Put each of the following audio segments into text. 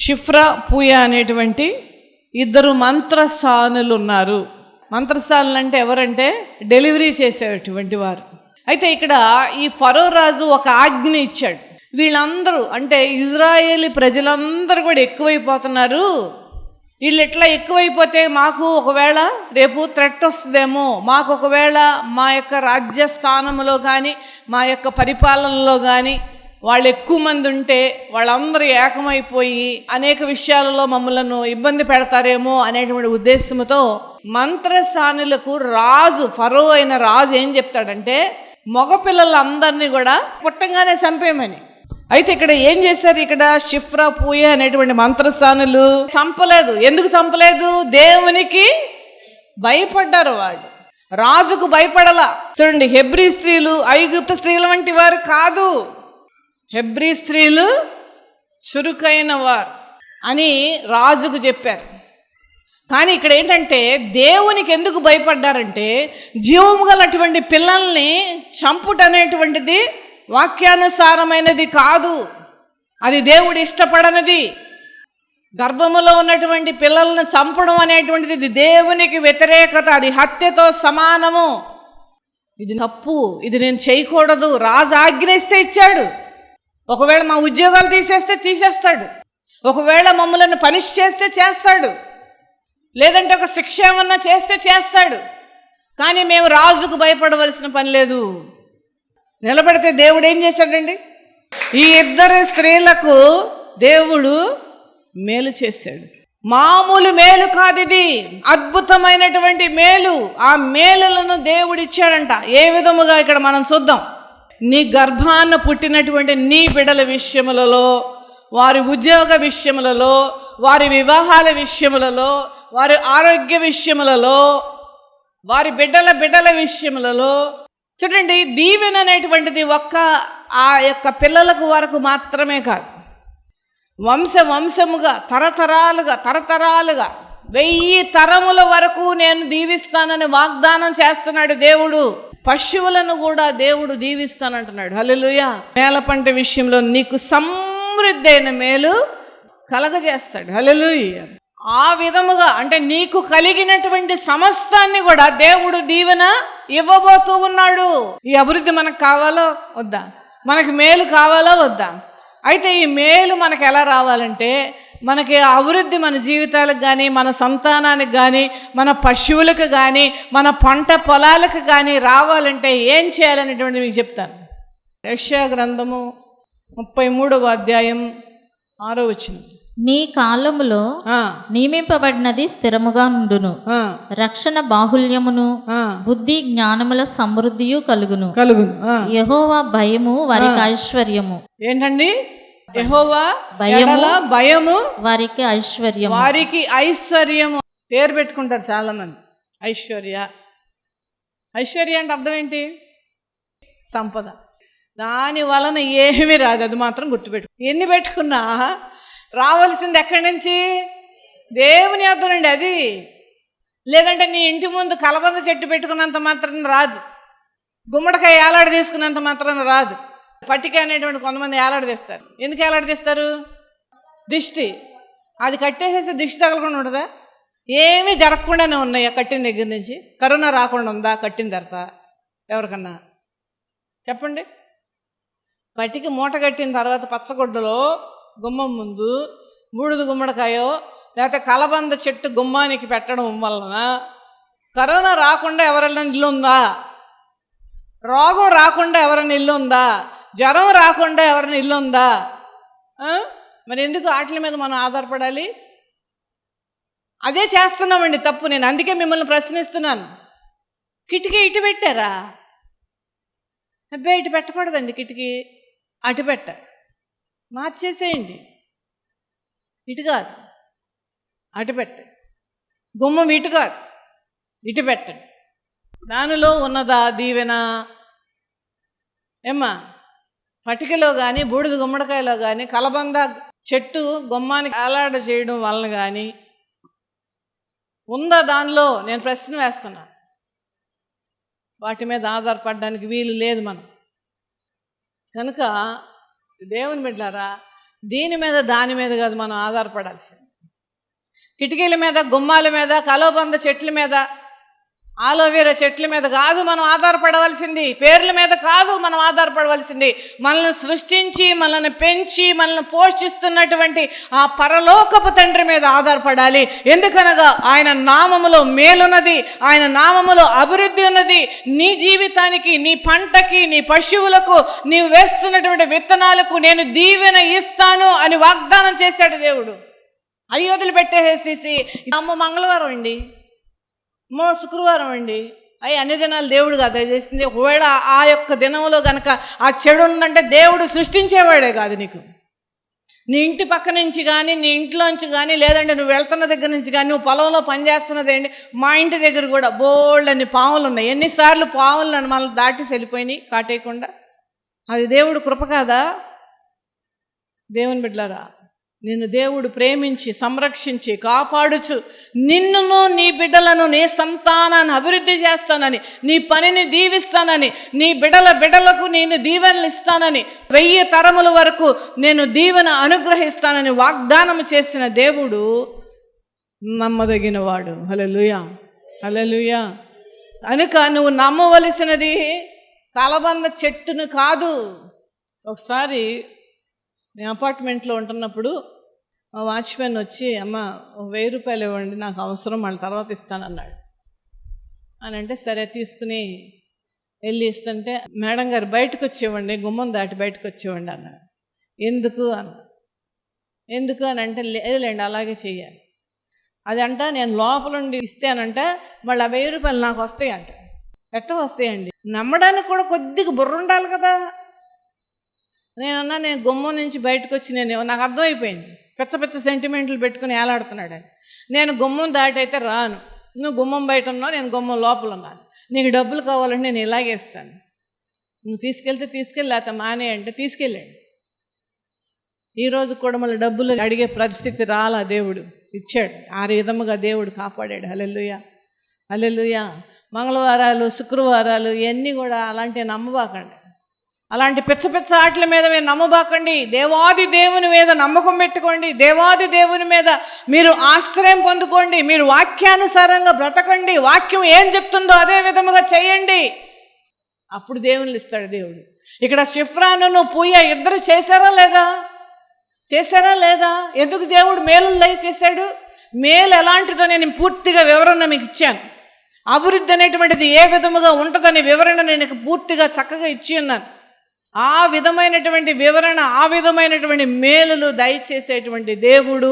షిఫ్రా పూయా అనేటువంటి ఇద్దరు మంత్రసానులు ఉన్నారు. మంత్రసానులు అంటే ఎవరంటే డెలివరీ చేసేటువంటి వారు. అయితే ఇక్కడ ఈ ఫరో రాజు ఒక ఆజ్ఞ ఇచ్చాడు. వీళ్ళందరూ అంటే ఇజ్రాయేలీ ప్రజలందరూ కూడా ఎక్కువైపోతున్నారు, వీళ్ళు ఎట్లా ఎక్కువైపోతే మాకు ఒకవేళ రేపు థ్రెట్ వస్తుందేమో, మాకు ఒకవేళ మా యొక్క రాజ్యస్థానంలో కానీ మా యొక్క పరిపాలనలో కానీ వాళ్ళు ఎక్కువ మంది ఉంటే వాళ్ళందరూ ఏకమైపోయి అనేక విషయాలలో మమ్మలను ఇబ్బంది పెడతారేమో అనేటువంటి ఉద్దేశంతో మంత్రసానులకు రాజు, ఫరో అయిన రాజు ఏం చెప్తాడంటే మగపిల్లలందరినీ కూడా పుట్టంగానే చంపేయమని. అయితే ఇక్కడ ఏం చేశారు, ఇక్కడ షిఫ్రా పూయా అనేటువంటి మంత్రసానులు చంపలేదు. ఎందుకు చంపలేదు? దేవునికి భయపడ్డారు. వాళ్ళు రాజుకు భయపడలా. చూడండి, హెబ్రీ స్త్రీలు ఐగుప్తు స్త్రీల వంటి వారు కాదు, హెబ్రీ స్త్రీలు చురుకైన వారు అని రాజుకు చెప్పారు. కానీ ఇక్కడ ఏంటంటే దేవునికి ఎందుకు భయపడ్డారంటే జీవము గల అటువంటి పిల్లల్ని చంపుట అనేటువంటిది వాక్యానుసారమైనది కాదు, అది దేవుడు ఇష్టపడనిది. గర్భములో ఉన్నటువంటి పిల్లలను చంపడం అనేటువంటిది ఇది దేవునికి వ్యతిరేకత, అది హత్యతో సమానము, ఇది తప్పు, ఇది నేను చేయకూడదు. రాజు ఆజ్ఞయిస్తే ఇచ్చాడు. ఒకవేళ మా ఉద్యోగాలు తీసేస్తే తీసేస్తాడు, ఒకవేళ మమ్మల్ని పనిష్ చేస్తే చేస్తాడు, లేదంటే ఒక శిక్ష ఏమన్నా చేస్తే చేస్తాడు. కానీ మేము రాజుకు భయపడవలసిన పని లేదు. నిలబడితే దేవుడు ఏం చేశాడండి, ఈ ఇద్దరు స్త్రీలకు దేవుడు మేలు చేశాడు. మామూలు మేలు కాదు, ఇది అద్భుతమైనటువంటి మేలు. ఆ మేలులను దేవుడు ఇచ్చాడంట. ఏ విధముగా ఇక్కడ మనం చూద్దాం. నీ గర్భాన పుట్టినటువంటి నీ బిడ్డల విషయములలో, వారి ఉద్యోగ విషయములలో, వారి వివాహాల విషయములలో, వారి ఆరోగ్య విషయములలో, వారి బిడ్డల విషయములలో చూడండి, దీవెన అనేటువంటిది ఒక్క ఆ యొక్క పిల్లలకు వరకు మాత్రమే కాదు, వంశముగా తరతరాలుగా 1000 తరముల వరకు నేను దీవిస్తానని వాగ్దానం చేస్తున్నాడు దేవుడు. పశువులను కూడా దేవుడు దీవిస్తానంటున్నాడు. హల్లెలూయా. నేల పంట విషయంలో నీకు సమృద్ధి అయిన మేలు కలగజేస్తాడు. హల్లెలూయా. ఆ విధముగా అంటే నీకు కలిగినటువంటి సమస్తాన్ని కూడా దేవుడు దీవెన ఇవ్వబోతూ ఉన్నాడు. ఈ అభివృద్ధి మనకు కావాలో వద్దా? మనకి మేలు కావాలో వద్దా? అయితే ఈ మేలు మనకు ఎలా రావాలంటే, మనకి అభివృద్ధి మన జీవితాలకు కానీ, మన సంతానానికి కానీ, మన పశువులకు కానీ, మన పంట పొలాలకు కానీ రావాలంటే ఏం చేయాలనేటువంటి మీకు చెప్తాను. యెషయా గ్రంథము 33వ అధ్యాయం 6వ వచనం. నీ కాలములో నియమింపబడినది స్థిరముగా ఉండును, రక్షణ బాహుల్యమును బుద్ధి జ్ఞానముల సమృద్ధియు కలుగును. యెహోవా భయము వారికి ఐశ్వర్యము. ఏంటండి? యెహోవా భయము వారికి ఐశ్వర్యము. వారికి ఐశ్వర్యము. పేరు పెట్టుకుంటారు చాలా మంది. ఐశ్వర్య అంటే అర్థం ఏంటి? సంపద. దాని వలన ఏమీ రాదు, అది మాత్రం గుర్తుపెట్టు. ఎన్ని పెట్టుకున్నా రావాల్సింది ఎక్కడి నుంచి? దేవుని యొద్ద నుండి. అది లేదంటే నీ ఇంటి ముందు కలబంద చెట్టు పెట్టుకున్నంత మాత్రాన రాదు, గుమ్మడికాయ ఏలాడ తీసుకున్నంత మాత్రాన రాదు. పట్టిక అనేటువంటి కొంతమంది ఏలాడదీస్తారు. ఎందుకు ఏలాడదీస్తారు? దిష్టి. అది కట్టేసేసి దిష్టి తగలకుండా ఉంటుందా? ఏమీ జరగకుండానే ఉన్నాయి ఆ కట్టిన దగ్గర నుంచి. కరోనా రాకుండా ఉందా కట్టిన తర్వాత ఎవరికన్నా? చెప్పండి. పట్టిక మూట కట్టిన తర్వాత పచ్చగొడ్డలో గుమ్మం ముందు బూడిద గుమ్మడికాయో లేకపోతే కలబంద చెట్టు గుమ్మానికి పెట్టడం వలన కరోనా రాకుండా ఎవరైనా ఇల్లు ఉందా? రోగం రాకుండా ఎవరైనా ఇల్లు ఉందా? జ్వరం రాకుండా ఎవరైనా ఇల్లు ఉందా? మరి ఎందుకు వాటి మీద మనం ఆధారపడాలి? అదే చేస్తున్నామండి తప్పు. నేను అందుకే మిమ్మల్ని ప్రశ్నిస్తున్నాను. కిటికీ ఇటు పెట్టారా? అబ్బాయి ఇటు పెట్టకూడదండి, కిటికీ అటు పెట్ట మార్చేసేయండి. ఇటు కాదు అటు పెట్టండి. గుమ్మం ఇటు కాదు ఇటు పెట్టండి. దానిలో ఉన్నదా దీవెన? ఏమ్మా? పటికలో కానీ, బూడిద గుమ్మడికాయలో కానీ, కలబంద చెట్టు గుమ్మానికి అలాడ చేయడం వలన కానీ ఉందా దానిలో? నేను ప్రశ్న వేస్తున్నా. వాటి మీద ఆధారపడడానికి వీలు లేదు మనం. కనుక దేవుని బిడ్డలారా, దీని మీద దాని మీద కాదు మనం ఆధారపడాల్సింది. కిటికీల మీద, గుమ్మాల మీద, కలోబంద చెట్ల మీద, ఆలోవేరా చెట్ల మీద కాదు మనం ఆధారపడవలసింది. పేర్ల మీద కాదు మనం ఆధారపడవలసింది. మనల్ని సృష్టించి, మనల్ని పెంచి, మనల్ని పోషిస్తున్నటువంటి ఆ పరలోకపు తండ్రి మీద ఆధారపడాలి. ఎందుకనగా ఆయన నామములో మేలున్నది, ఆయన నామములో అభివృద్ధి ఉన్నది. నీ జీవితానికి, నీ పంటకి, నీ పశువులకు, నీవు వేస్తున్నటువంటి విత్తనాలకు నేను దీవెన ఇస్తాను అని వాగ్దానం చేశాడు దేవుడు. అవి వదిలిపెట్టేసేసి అమ్మ మంగళవారం అండి, శుక్రవారం అండి, అవి అన్ని దినాలు దేవుడు కదా చేసింది. ఒకవేళ ఆ యొక్క దినంలో కనుక ఆ చెడు ఉందంటే దేవుడు సృష్టించేవాడే కాదు. నీకు నీ ఇంటి పక్క నుంచి కానీ, నీ ఇంట్లోంచి కానీ, లేదంటే నువ్వు వెళ్తున్న దగ్గర నుంచి కానీ, నువ్వు పొలంలో పనిచేస్తున్నదేంటి, మా ఇంటి దగ్గర కూడా బోల్డన్ని పాములు ఉన్నాయి. ఎన్నిసార్లు పాములు నన్ను మనల్ని దాటి వెళ్ళిపోయినాయి కాటేయకుండా. అది దేవుడు కృప కాదా? దేవుని బిడ్డలారా, నిన్ను దేవుడు ప్రేమించి, సంరక్షించి, కాపాడుచు నిన్నును, నీ బిడ్డలను, నీ సంతానాన్ని అభివృద్ధి చేస్తానని, నీ పనిని దీవిస్తానని, నీ బిడ్డలకు నేను దీవెనలు ఇస్తానని, 1000 తరముల వరకు నేను దీవెన అనుగ్రహిస్తానని వాగ్దానం చేసిన దేవుడు నమ్మదగిన వాడు. హల్లెలూయా, హల్లెలూయా. కనుక నువ్వు నమ్మవలసినది కలబంద చెట్టును కాదు. ఒకసారి నేను అపార్ట్మెంట్లో ఉంటున్నప్పుడు మా వాచ్మెన్ వచ్చి, అమ్మ 1000 రూపాయలు ఇవ్వండి, నాకు అవసరం, మళ్ళీ తర్వాత ఇస్తానన్నాడు. అని అంటే సరే తీసుకుని వెళ్ళి ఇస్తుంటే, మేడం గారు బయటకు వచ్చేవ్వండి, గుమ్మం దాటి బయటకు వచ్చేవ్వండి అన్నాడు. ఎందుకు ఎందుకు అని అంటే, లేదులేండి అలాగే చెయ్యాలి. అది అంట నేను లోపలుండి ఇస్తానంటే మళ్ళీ 1000 రూపాయలు నాకు వస్తాయి అంట. ఎట్ట వస్తాయండి? నమ్మడానికి కూడా కొద్దిగా బుర్ర ఉండాలి కదా. నేనన్నా నేను గుమ్మం నుంచి బయటకు వచ్చి నాకు అర్థమైపోయింది పెచ్చ సెంటిమెంట్లు పెట్టుకుని ఏలాడుతున్నాడని. నేను గుమ్మం దాటి అయితే రాను, నువ్వు గుమ్మం బయట ఉన్నావు, నేను గుమ్మం లోపల ఉన్నాను. నీకు డబ్బులు కావాలంటే నేను ఇలాగే ఇస్తాను, నువ్వు తీసుకెళ్తే తీసుకెళ్ళి, లేకపోతే మానే అంటే తీసుకెళ్ళండి. ఈరోజు కూడా మళ్ళీ డబ్బులు అడిగే పరిస్థితి రాలా, దేవుడు ఇచ్చాడు. ఆ విధముగా దేవుడు కాపాడాడు. హల్లెలూయా, హల్లెలూయా. మంగళవారాలు, శుక్రవారాలు ఇవన్నీ కూడా అలాంటివి నమ్మబాకండి. అలాంటి పిచ్చ ఆటల మీద మీరు నమ్మబాకండి. దేవాది దేవుని మీద నమ్మకం పెట్టుకోండి. దేవాది దేవుని మీద మీరు ఆశ్రయం పొందుకోండి. మీరు వాక్యానుసారంగా బ్రతకండి. వాక్యం ఏం చెప్తుందో అదే విధముగా చేయండి. అప్పుడు దేవుని ఇస్తాడు దేవుడు. ఇక్కడ షిఫ్రాను పూయ ఇద్దరు చేశారా లేదా? ఎందుకు దేవుడు మేలులు దయచేశాడు? మేలు ఎలాంటిదో నేను పూర్తిగా వివరణ మీకు ఇచ్చాను. అభివృద్ధి అనేటువంటిది ఏ విధముగా ఉంటుందని వివరణ నేను పూర్తిగా చక్కగా ఇచ్చి ఉన్నాను. ఆ విధమైనటువంటి వివరణ, ఆ విధమైనటువంటి మేలులు దయచేసేటువంటి దేవుడు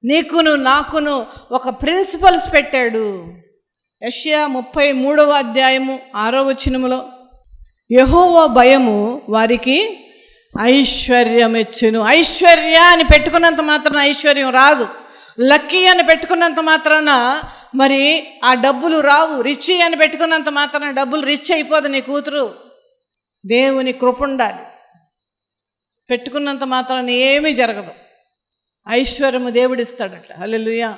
నీకును నాకును ఒక ప్రిన్సిపల్స్ పెట్టాడు. యెషయా 33వ అధ్యాయము 6వ వచనములో, యెహోవా భయము వారికి ఐశ్వర్యం ఇచ్చును. ఐశ్వర్య అని పెట్టుకున్నంత మాత్రాన ఐశ్వర్యం రాదు. లక్కీ అని పెట్టుకున్నంత మాత్రాన మరి ఆ డబ్బులు రావు. రిచ్ అని పెట్టుకున్నంత మాత్రాన డబ్బులు రిచ్ అయిపోదు నీ కూతురు. దేవుని కృప ఉండాలి. పెట్టుకున్నంత మాత్రాన ఏమీ జరగదు. ఐశ్వర్యము దేవుడిస్తాడట. హల్లెలూయా,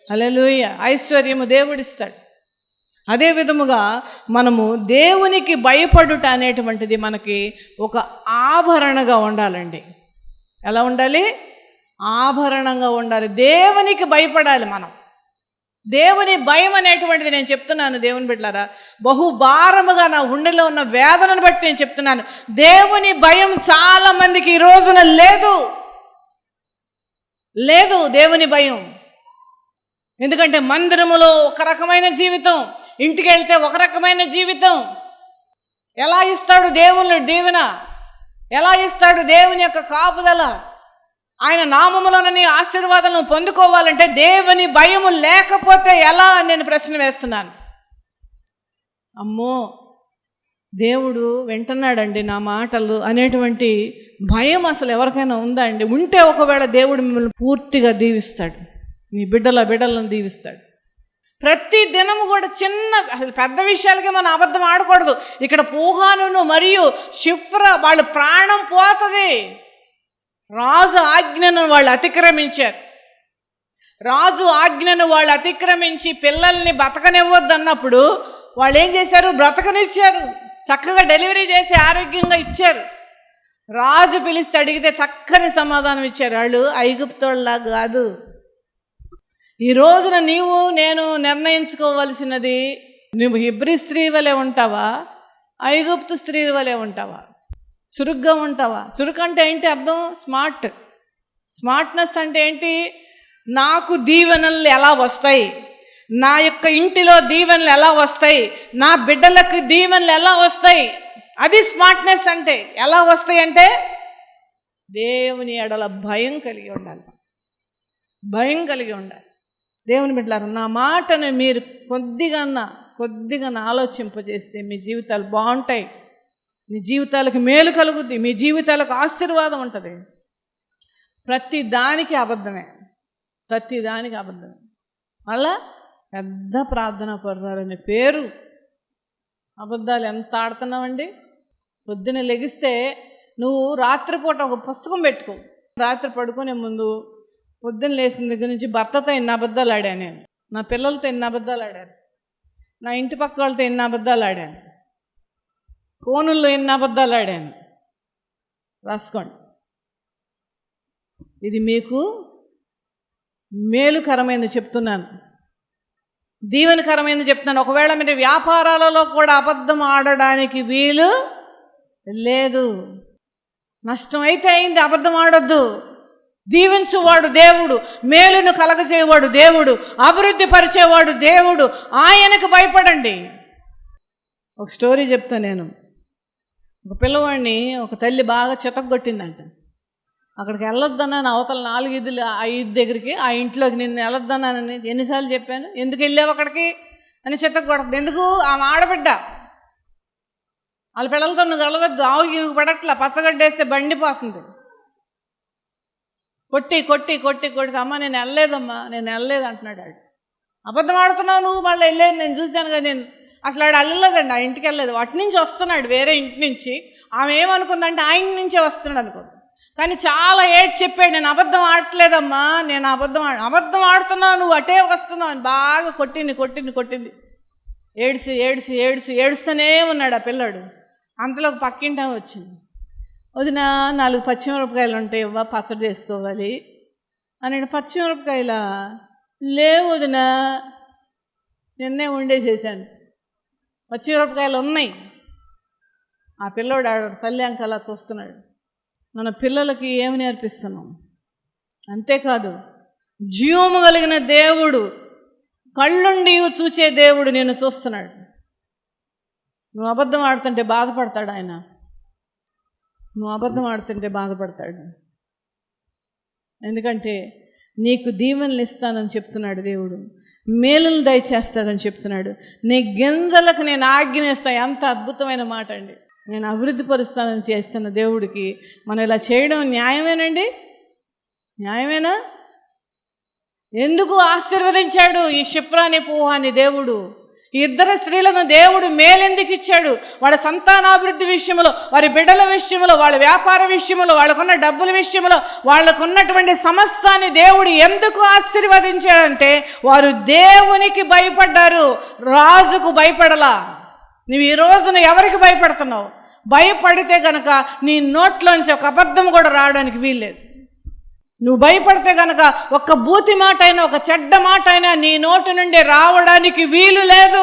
హల్లెలూయా. ఐశ్వర్యము దేవుడిస్తాడు. అదే విధముగా మనము దేవునికి భయపడుట అనేటువంటిది మనకి ఒక ఆభరణగా ఉండాలండి. ఎలా ఉండాలి? ఆభరణంగా ఉండాలి. దేవునికి భయపడాలి మనం. దేవుని భయం అనేటువంటిది నేను చెప్తున్నాను దేవుని బిడ్డలారా, బహుభారముగా నా గుండెలో ఉన్న వేదనను బట్టి నేను చెప్తున్నాను. దేవుని భయం చాలా మందికి ఈ రోజున లేదు దేవుని భయం. ఎందుకంటే మందిరములో ఒక రకమైన జీవితం, ఇంటికి వెళ్తే ఒక రకమైన జీవితం. ఎలా ఇస్తాడు దేవుని దీవెన? ఎలా ఇస్తాడు దేవుని యొక్క కాపుదల? ఆయన నామములోని ఆశీర్వాదాలను పొందుకోవాలంటే దేవుని భయము లేకపోతే ఎలా అని నేను ప్రశ్న వేస్తున్నాను. అమ్మో, దేవుడు వింటున్నాడండి నా మాటలు అనేటువంటి భయం అసలు ఎవరికైనా ఉందా అండి? ఉంటే ఒకవేళ దేవుడు మిమ్మల్ని పూర్తిగా దీవిస్తాడు, మీ బిడ్డలను దీవిస్తాడు. ప్రతి దినము కూడా అసలు పెద్ద విషయాలకే మనం అబద్ధం ఆడకూడదు. ఇక్కడ పూహాను మరియు షిఫ్రా వాళ్ళ ప్రాణం పోతుంది. రాజు ఆజ్ఞను వాళ్ళు అతిక్రమించారు. రాజు ఆజ్ఞను వాళ్ళు అతిక్రమించి పిల్లల్ని బతకనివ్వద్దన్నప్పుడు వాళ్ళు ఏం చేశారు? బ్రతకనిచ్చారు. చక్కగా డెలివరీ చేసి ఆరోగ్యంగా ఇచ్చారు. రాజు పిలిస్తే అడిగితే చక్కని సమాధానం ఇచ్చారు. వాళ్ళు ఐగుప్తోళ్ళలా కాదు. ఈ రోజున నీవు నేను నిర్ణయించుకోవలసినది, నువ్వు హెబ్రీ స్త్రీ వలె ఉంటావా, ఐగుప్తు స్త్రీ వలె ఉంటావా? చురుగ్గా ఉంటావా? చురుకు అంటే ఏంటి అర్థం? స్మార్ట్నెస్ అంటే ఏంటి? నాకు దీవెనలు ఎలా వస్తాయి, నా యొక్క ఇంటిలో దీవెనలు ఎలా వస్తాయి, నా బిడ్డలకు దీవెనలు ఎలా వస్తాయి, అది స్మార్ట్నెస్ అంటే. ఎలా వస్తాయి అంటే దేవుని ఎడల భయం కలిగి ఉండాలి. భయం కలిగి ఉండాలి. దేవుని బిడ్డలారా, నా మాటను మీరు కొద్దిగా ఆలోచింపజేస్తే మీ జీవితాలు బాగుంటాయి. మీ జీవితాలకు మేలు కలుగుద్ది. మీ జీవితాలకు ఆశీర్వాదం ఉంటుంది. ప్రతి దానికి అబద్ధమే. మళ్ళా పెద్ద ప్రార్థన పరురాలనే పేరు. అబద్ధాలు ఎంత ఆడుతున్నావండి? పొద్దున్న లెగిస్తే నువ్వు రాత్రిపూట ఒక పుస్తకం పెట్టుకో. రాత్రి పడుకునే ముందు పొద్దున్న లేచిన దగ్గర నుంచి భర్తతో ఎన్ని అబద్ధాలు ఆడాను నేను, నా పిల్లలతో ఎన్ని అబద్ధాలు ఆడాను, నా ఇంటి పక్క వాళ్ళతో ఎన్ని అబద్ధాలు ఆడాను, ఫోనుల్లో ఎన్ని అబద్ధాలు ఆడాను. రాసుకోండి. ఇది మీకు మేలుకరమైనది చెప్తున్నాను, దీవెనకరమైనది చెప్తున్నాను. ఒకవేళ మీరు వ్యాపారాలలో కూడా అబద్ధం ఆడడానికి వీలు లేదు. నష్టం అయితే అయింది, అబద్ధం ఆడొద్దు. దీవించువాడు దేవుడు, మేలును కలగజేవాడు దేవుడు, అభివృద్ధి పరిచేవాడు దేవుడు. ఆయనకు భయపడండి. ఒక స్టోరీ చెప్తాను నేను. ఒక పిల్లవాడిని ఒక తల్లి బాగా చితగ్గొట్టిందంట. అక్కడికి వెళ్ళొద్దన్నాను, అవతల 4-5 దగ్గరికి, ఆ ఇంట్లోకి నిన్ను వెళ్ళొద్దన్నానని ఎన్నిసార్లు చెప్పాను. ఎందుకు వెళ్ళావు అక్కడికి అని చితగ్గొడుతుంది. ఎందుకు? ఆమె ఆడబిడ్డ, వాళ్ళ పిల్లలతో నువ్వు వెళ్ళవద్దు, ఆవుకి పడట్లా, పచ్చగడ్డేస్తే బండిపోతుంది. కొట్టి అమ్మ నేను వెళ్ళలేదు అంటున్నాడు. ఆడు అబద్ధం ఆడుతున్నావు నువ్వు. మళ్ళీ వెళ్ళేది నేను చూశాను కదా. నేను అసలు ఆడు వెళ్ళలేదండి, ఆ ఇంటికి వెళ్ళలేదు. అటు నుంచి వస్తున్నాడు, వేరే ఇంటి నుంచి. ఆమె ఏమనుకుందంటే ఆ ఇంటి నుంచే వస్తున్నాడు అనుకోండి. కానీ చాలా చెప్పాడు, నేను అబద్ధం ఆడట్లేదమ్మా, నేను అబద్ధం ఆడుతున్నావు, నువ్వు అటే వస్తున్నావు అని బాగా కొట్టింది. ఏడుస్తూనే ఉన్నాడు ఆ పిల్లాడు. అంతలోకి పక్కింటాం వచ్చింది. వదిన 4 పచ్చిమిరపకాయలు ఉంటాయి ఇవ్వ, పచ్చడి చేసుకోవాలి అని. పచ్చిమిరపకాయలా? లేవు వదిన, నిన్నే వండేసేసాను. పచ్చిమిరపకాయలు ఉన్నాయి. ఆ పిల్లోడు తల్లి అంకలా చూస్తున్నాడు. మన పిల్లలకి ఏమి నేర్పిస్తున్నాం? అంతేకాదు, జీవము కలిగిన దేవుడు, కళ్ళుండి చూచే దేవుడు నేను చూస్తున్నాడు. నువ్వు అబద్ధం ఆడుతుంటే బాధపడతాడు ఆయన. ఎందుకంటే నీకు దీవెనలు ఇస్తానని చెప్తున్నాడు దేవుడు, మేలులు దయచేస్తాడని చెప్తున్నాడు. నీ గింజలకు నేను ఆజ్ఞనిస్తాను. ఎంత అద్భుతమైన మాట అండి. నేను అభివృద్ధి పరుస్తానని చేస్తున్న దేవుడికి మనం ఇలా చేయడం న్యాయమేనండి? న్యాయమేనా? ఎందుకు ఆశీర్వదించాడు ఈ షిఫ్రాని పూహాని దేవుడు? ఈ 2 స్త్రీలను దేవుడు మేలెందుకు ఇచ్చాడు? వాళ్ళ సంతానాభివృద్ధి విషయంలో, వారి బిడ్డల విషయంలో, వాళ్ళ వ్యాపార విషయంలో, వాళ్ళకున్న డబ్బుల విషయంలో, వాళ్ళకున్నటువంటి సమస్యని దేవుడు ఎందుకు ఆశీర్వదించాడంటే వారు దేవునికి భయపడ్డారు, రాజుకు భయపడలా. నువ్వు ఈ రోజున ఎవరికి భయపడుతున్నావు? భయపడితే గనక నీ నోట్లోంచి ఒక అబద్ధం కూడా రావడానికి వీల్లేదు. నువ్వు భయపడితే గనక ఒక్క బూతి మాట అయినా, ఒక చెడ్డ మాట అయినా నీ నోటి నుండి రావడానికి వీలు లేదు.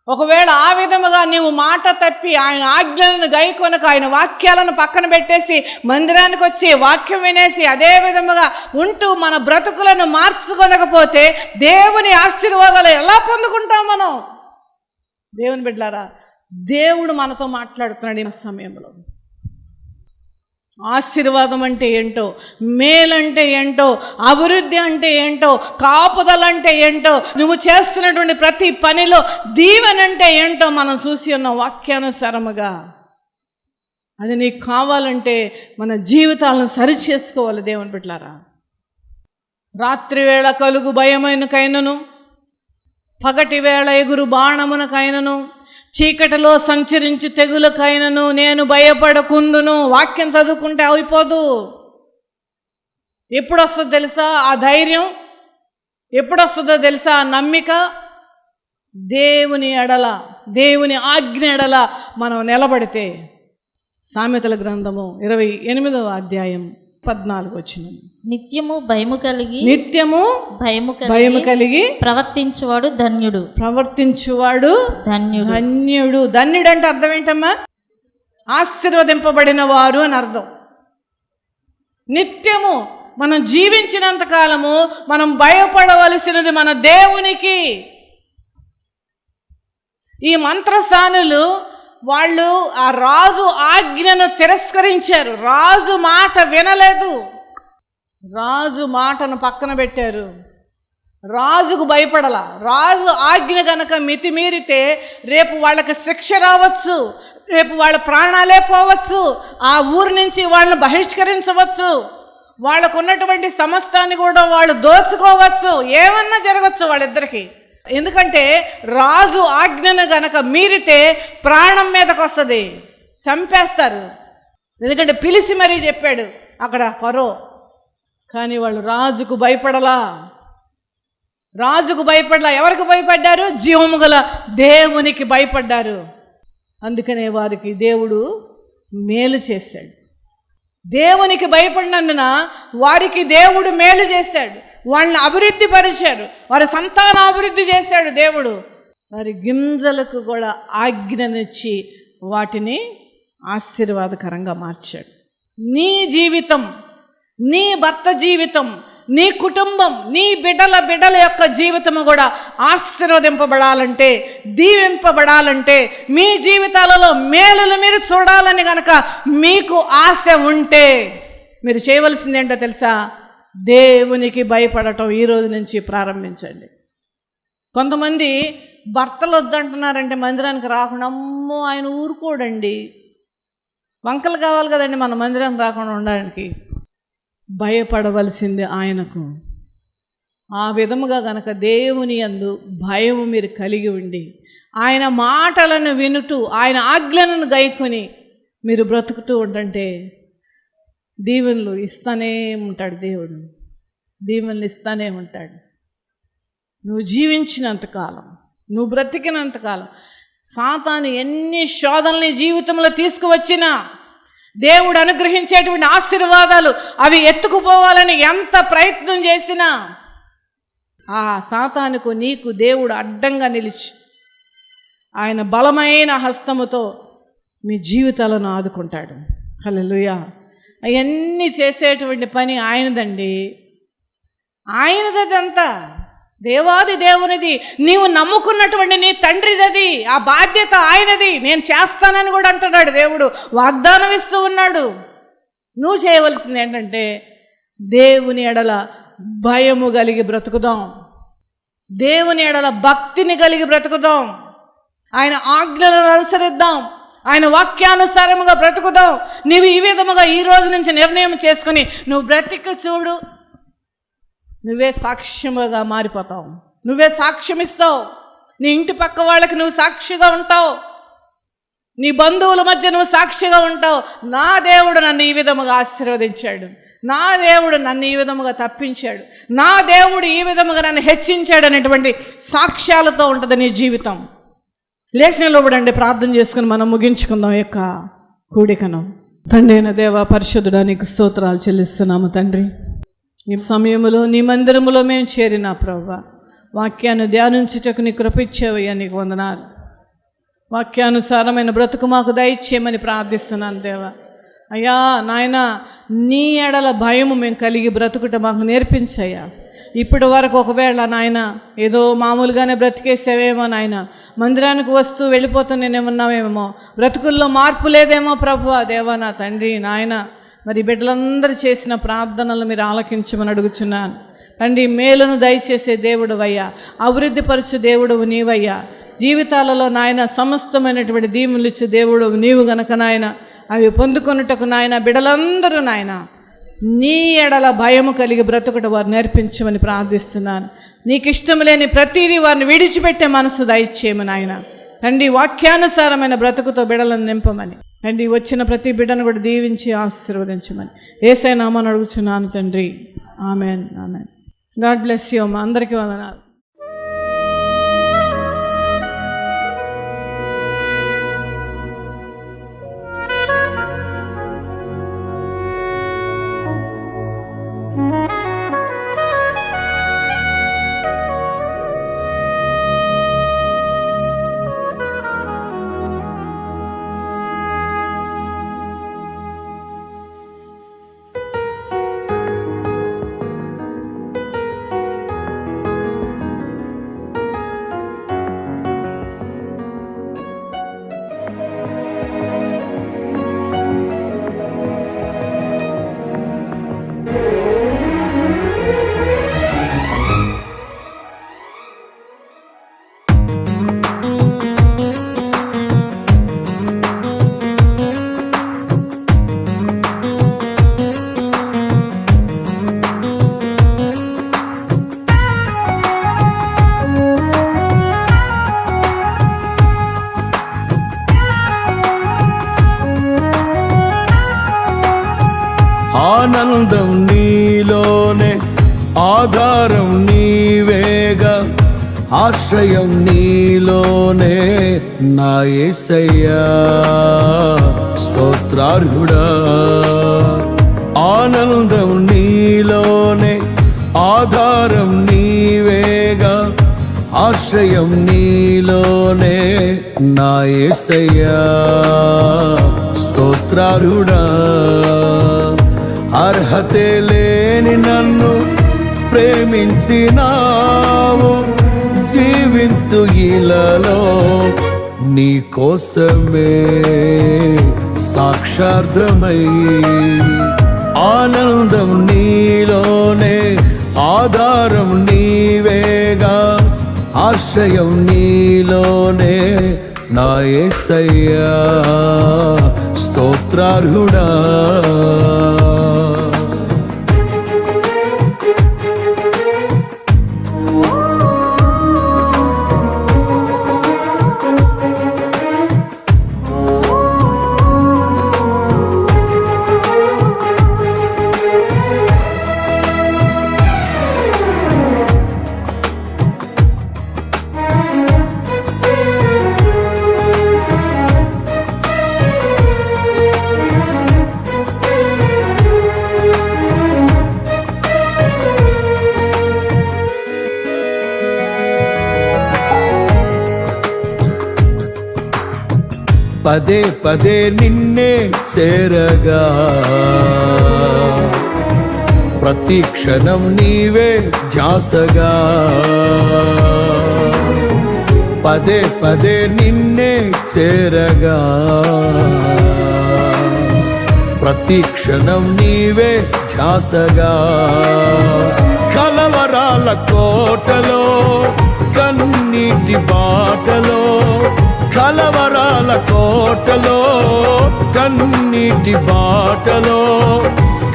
ఒకవేళ ఆ విధముగా నీవు మాట తప్పి ఆయన ఆజ్ఞలను గైకొనక, ఆయన వాక్యాలను పక్కన పెట్టేసి మందిరానికి వచ్చి వాక్యం వినేసి అదే విధముగా ఉంటూ మన బ్రతుకులను మార్చుకొనకపోతే దేవుని ఆశీర్వాదాలు ఎలా పొందుకుంటాం మనం? దేవుని బిడ్డలారా, దేవుడు మనతో మాట్లాడుతున్నాడు ఈ సమయంలో. ఆశీర్వాదం అంటే ఏంటో, మేలంటే ఏంటో, అభివృద్ధి అంటే ఏంటో, కాపుదల అంటే ఏంటో, నువ్వు చేస్తున్నటువంటి ప్రతి పనిలో దీవెనంటే ఏంటో మనం చూసి ఉన్నాం వాక్యానుసారముగా. అది నీకు కావాలంటే మన జీవితాలను సరిచేసుకోవాలి. దేవుని బిడ్డలారా, రాత్రి వేళ కలుగు భయమైనకైనను, పగటి వేళ ఎగురు బాణమునకైనను, చీకటిలో సంచరించు తెగులకైనను నేను భయపడకుందును. వాక్యం చదువుకుంటే అయిపోదు. ఎప్పుడు వస్తుందో తెలుసా ఆ ధైర్యం? ఎప్పుడు వస్తుందో తెలుసా ఆ నమ్మిక? దేవుని ఎడల, దేవుని ఆజ్ఞ ఎడల మనం నిలబడితే. సామెతల గ్రంథము 28వ అధ్యాయం 14 వచనం. నిత్యము భయము కలిగి భయము కలిగి ప్రవర్తించువాడు ధన్యుడు. ధన్యుడు అంటే అర్థం ఏంటమ్మా? ఆశీర్వదింపబడిన వారు అని అర్థం. నిత్యము మనం జీవించినంత కాలము మనం భయపడవలసినది మన దేవునికి. ఈ మంత్రసానులు వాళ్ళు ఆ రాజు ఆజ్ఞను తిరస్కరించారు. రాజు మాట వినలేదు. రాజు మాటను పక్కన పెట్టారు. రాజుకు భయపడాల. రాజు ఆజ్ఞ గనక మితిమీరితే రేపు వాళ్ళకి శిక్ష రావచ్చు, రేపు వాళ్ళ ప్రాణాలే పోవచ్చు, ఆ ఊరి నుంచి వాళ్ళని బహిష్కరించవచ్చు, వాళ్ళకు ఉన్నటువంటి సమస్తాన్ని కూడా వాళ్ళు దోచుకోవచ్చు, ఏమన్నా జరగచ్చు వాళ్ళిద్దరికి. ఎందుకంటే రాజు ఆజ్ఞను గనక మీరితే ప్రాణం మీదకి వస్తుంది, చంపేస్తారు. ఎందుకంటే పిలిచి మరీ చెప్పాడు అక్కడ ఫరో. కానీ వాళ్ళు రాజుకు భయపడలా. ఎవరికి భయపడ్డారు? జీవము గల దేవునికి భయపడ్డారు. అందుకనే వారికి దేవుడు మేలు చేశాడు. దేవునికి భయపడినందున వారికి దేవుడు మేలు చేశాడు. వాళ్ళని అభివృద్ధి పరిచారు. వారి సంతాన అభివృద్ధి చేశాడు దేవుడు. వారి గింజలకు కూడా ఆజ్ఞనిచ్చి వాటిని ఆశీర్వాదకరంగా మార్చాడు. నీ జీవితం, నీ భర్త జీవితం, నీ కుటుంబం, నీ బిడ్డల యొక్క జీవితము కూడా ఆశీర్వదింపబడాలంటే, దీవింపబడాలంటే, మీ జీవితాలలో మేలులు మీరు చూడాలని కనుక మీకు ఆశ ఉంటే మీరు చేయవలసింది ఏంటో తెలుసా? దేవునికి భయపడటం ఈ రోజు నుంచి ప్రారంభించండి. కొంతమంది భర్తలు వద్దంటున్నారంటే మందిరానికి రాకుండా, అమ్మో ఆయన ఊరుకోడండి, వంకలు కావాలి కదండి మన మందిరానికి రాకుండా ఉండడానికి. భయపడవలసింది ఆయనకు. ఆ విధముగా గనక దేవుని యందు భయము మీరు కలిగి ఉండి ఆయన మాటలను వినుటూ ఆయన ఆజ్ఞలను గైకొని మీరు బ్రతుకుతూ ఉండంటే దీవెనలు ఇస్తానే ఉంటాడు దేవుడు. దీవెనలు ఇస్తానే ఉంటాడు. నువ్వు జీవించినంతకాలం, నువ్వు బ్రతికినంతకాలం సాతాను ఎన్ని శోధనల్ని జీవితంలో తీసుకువచ్చినా, దేవుడు అనుగ్రహించేటువంటి ఆశీర్వాదాలు అవి ఎత్తుకుపోవాలని ఎంత ప్రయత్నం చేసినా ఆ సాతానుకు నీకు దేవుడు అడ్డంగా నిలిచి ఆయన బలమైన హస్తముతో మీ జీవితాలను ఆదుకుంటాడు. హల్లెలూయా. అవన్నీ చేసేటువంటి పని ఆయనదండి. ఆయనదంతా దేవాది దేవునిది. నీవు నమ్ముకున్నటువంటి నీ తండ్రిదది. ఆ బాధ్యత ఆయనది. నేను చేస్తానని కూడా అంటున్నాడు దేవుడు, వాగ్దానం ఇస్తూ ఉన్నాడు. నువ్వు చేయవలసింది ఏంటంటే దేవుని ఎడల భయము కలిగి బ్రతుకుదాం, దేవుని ఎడల భక్తిని కలిగి బ్రతుకుదాం, ఆయన ఆజ్ఞలను అనుసరిద్దాం, ఆయన వాక్యానుసారముగా బ్రతుకుదాం. నీవు ఈ విధముగా ఈ రోజు నుంచి నిర్ణయం చేసుకుని నువ్వు బ్రతికి చూడు, నువ్వే సాక్ష్యముగా మారిపోతావు. నువ్వే సాక్ష్యం ఇస్తావు. నీ ఇంటి పక్క వాళ్ళకి నువ్వు సాక్షిగా ఉంటావు. నీ బంధువుల మధ్య నువ్వు సాక్షిగా ఉంటావు. నా దేవుడు నన్ను ఈ విధముగా ఆశీర్వదించాడు, నా దేవుడు నన్ను ఈ విధముగా తప్పించాడు, నా దేవుడు ఈ విధముగా నన్ను హెచ్చించాడు అనేటువంటి సాక్ష్యాలతో ఉంటుంది నీ జీవితం. లేఖనంలో పడండి, ప్రార్థన చేసుకుని మనం ముగించుకుందాం ఈ యొక్క కూడికను. తండ్రి అయిన దేవ, పరిశుద్ధుడా, నీకు స్తోత్రాలు చెల్లిస్తున్నాము తండ్రి. ఈ సమయంలో నీ మందిరములో మేము చేరిన ప్రభువా, వాక్యాన్ని ధ్యానించుటకు నీ కృప ఇచ్చేవయ్యా, నీకు వందనాలు. వాక్యానుసారమైన బ్రతుకు మాకు దయచేయమని ప్రార్థిస్తున్నాను దేవా. అయ్యా నాయన, నీ ఎడల భయము మేము కలిగి బ్రతుకుట మాకు నేర్పించయ్యా. ఇప్పటి వరకు ఒకవేళ నాయన ఏదో మామూలుగానే బ్రతికేసావేమో నాయన, మందిరానికి వస్తూ వెళ్ళిపోతున్నానేమన్నావేమో, బ్రతుకుల్లో మార్పు లేదేమో ప్రభువా. దేవా నా తండ్రి నాయన, మరి బిడ్డలందరూ చేసిన ప్రార్థనలు మీరు ఆలకించమని అడుగుచున్నాను తండ్రి. మేలును దయచేసే దేవుడు అయ్యా, అభివృద్ధిపరచు దేవుడు నీవయ్యా. జీవితాలలో నాయన సమస్తమైనటువంటి దీవులు ఇచ్చే దేవుడు నీవు గనక నాయన, అవి పొందుకొనుటకు నాయన బిడ్డలందరూ నాయన నీ ఎడల భయము కలిగి బ్రతుకుట వారు నేర్పించమని ప్రార్థిస్తున్నాను. నీకు ఇష్టం లేని ప్రతిదీ వారిని విడిచిపెట్టే మనసు దయచేయమని ఆయన తండ్రి. వాక్యానుసారమైన బ్రతుకుతో బిడ్డలను నింపమని తండ్రి. వచ్చిన ప్రతి బిడ్డను కూడా దీవించి ఆశీర్వదించమని యేసయ్య నామమున అడుగుచున్నాను తండ్రి. Amen, amen. God bless you అమ్మ. అందరికీ వందనాలు. ఆనందం నీలోనే, ఆధారం నీవేగా, ఆశ్రయం నీలోనే నా యేసయ్యా స్తోత్రార్హుడా. ఆనందం నీలోనే, ఆధారం నీవేగా, ఆశ్రయం నీలోనే నా యేసయ్యా స్తోత్రార్హుడా. అర్హతే లేని నన్ను ప్రేమించినావు, జీవింతు ఇలలో నీ కోసమే సాక్షార్థమై. ఆనందం నీలోనే, ఆధారం నీవేగా, ఆశ్రయం నీలోనే నా యేసయ్యా స్తోత్రార్హుడా. పదే పదే నిన్నే చేరగా, ప్రతి క్షణం నీవే ధ్యాసగా. పదే పదే నిన్నే చేరగా, ప్రతి క్షణం నీవే ధ్యాసగా. కలవరాల కోటలో, కన్నీటి బాటలో, కలవరాల కోటలో, కన్నీటి బాటలో,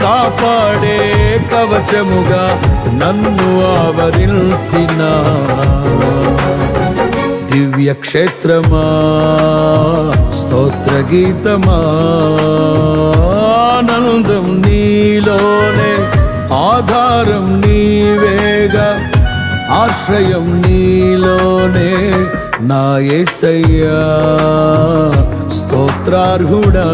కాపాడే కవచముగా నన్ను ఆవరించిన దివ్య క్షేత్రమా స్తోత్ర గీతమా. ఆనందం నీలోనే, ఆధారం నీవేగా, ఆశ్రయం నీలోనే నా యేసయ్యా స్తోత్రార్హుడా.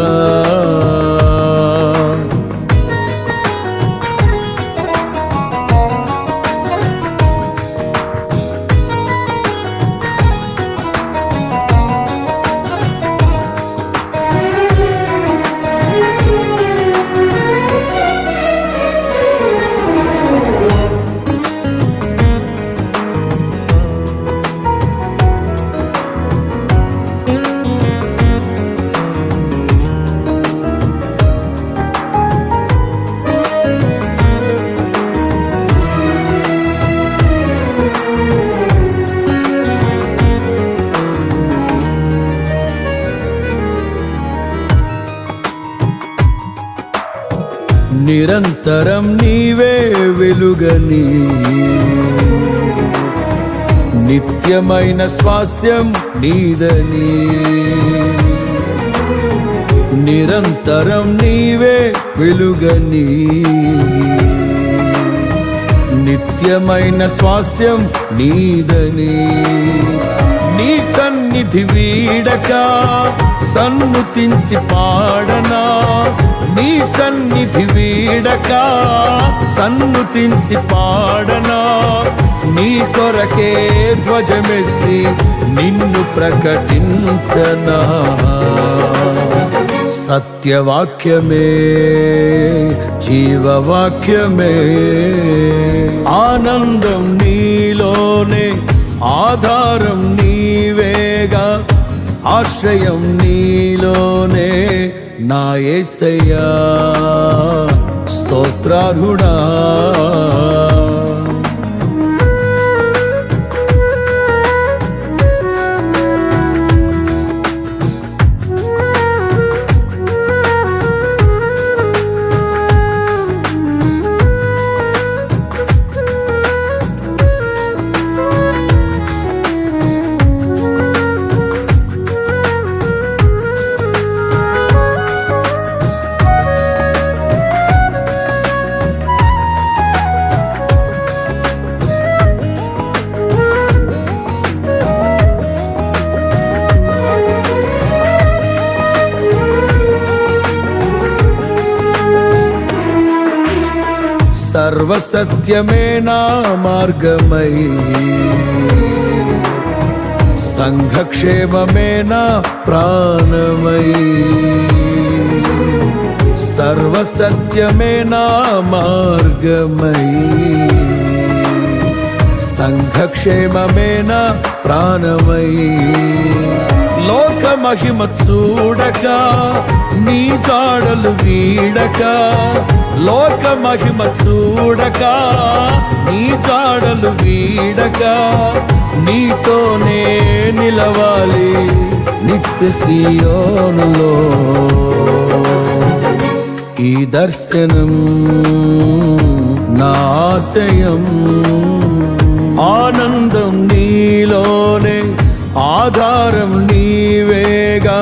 నిరంతరం నీవే వెలుగని, నిత్యమైన స్వాస్థ్యం నీదని. నిరంతరం నీవే వెలుగని, నిత్యమైన స్వాస్థ్యం నీదని. నీ సన్నిధి వీడక సన్నుతించి పాడనా, నీ సన్నిధి వీడక సన్నుతించి పాడనా. నీ కొరకే ధ్వజమెత్తి నిన్ను ప్రకటించనా. సత్యవాక్యమే జీవవాక్యమే, ఆనందం నీలోనే, ఆధారం నీవేగా, ఆశ్రయం నీలోనే నా యేసయ్యా స్తోత్రార్హుడా. సర్వసత్యమే నా మార్గమై, సంఘక్షేమమే నా ప్రాణమై. సర్వసత్యమే నా మార్గమై, సంఘక్షేమమే నా ప్రాణమై. లోక మహిమ చూడక నీ జాడలు వీడక, లోక మహిమ చూడక నీ జాడలు వీడక, నీతోనే నిలవాలి నిత్య సియోనులో. ఈ దర్శనం నా ఆశయం, ఆనందం నీలోనే, ఆధారం నీవేగా,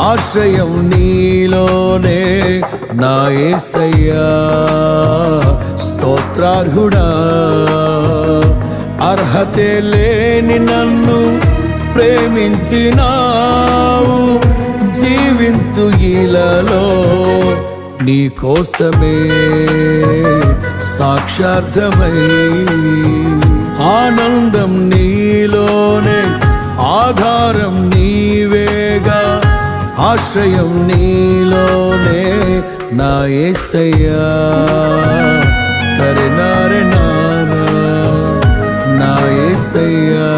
ఆశ్రయం నీలోనే నా యేసయ్యా. స్తోత్రార్హుడా, అర్హతే లేని నన్ను ప్రేమించినావు, జీవింతు ఇలలో నీ కోసమే సాక్షార్థమై. ఆనందం నీలోనే, ఆధారం నీవేగా, ఆశ్రయం నీలోనే నా యేసయ్యా. తరె నారె నారా నా యేసయ్యా.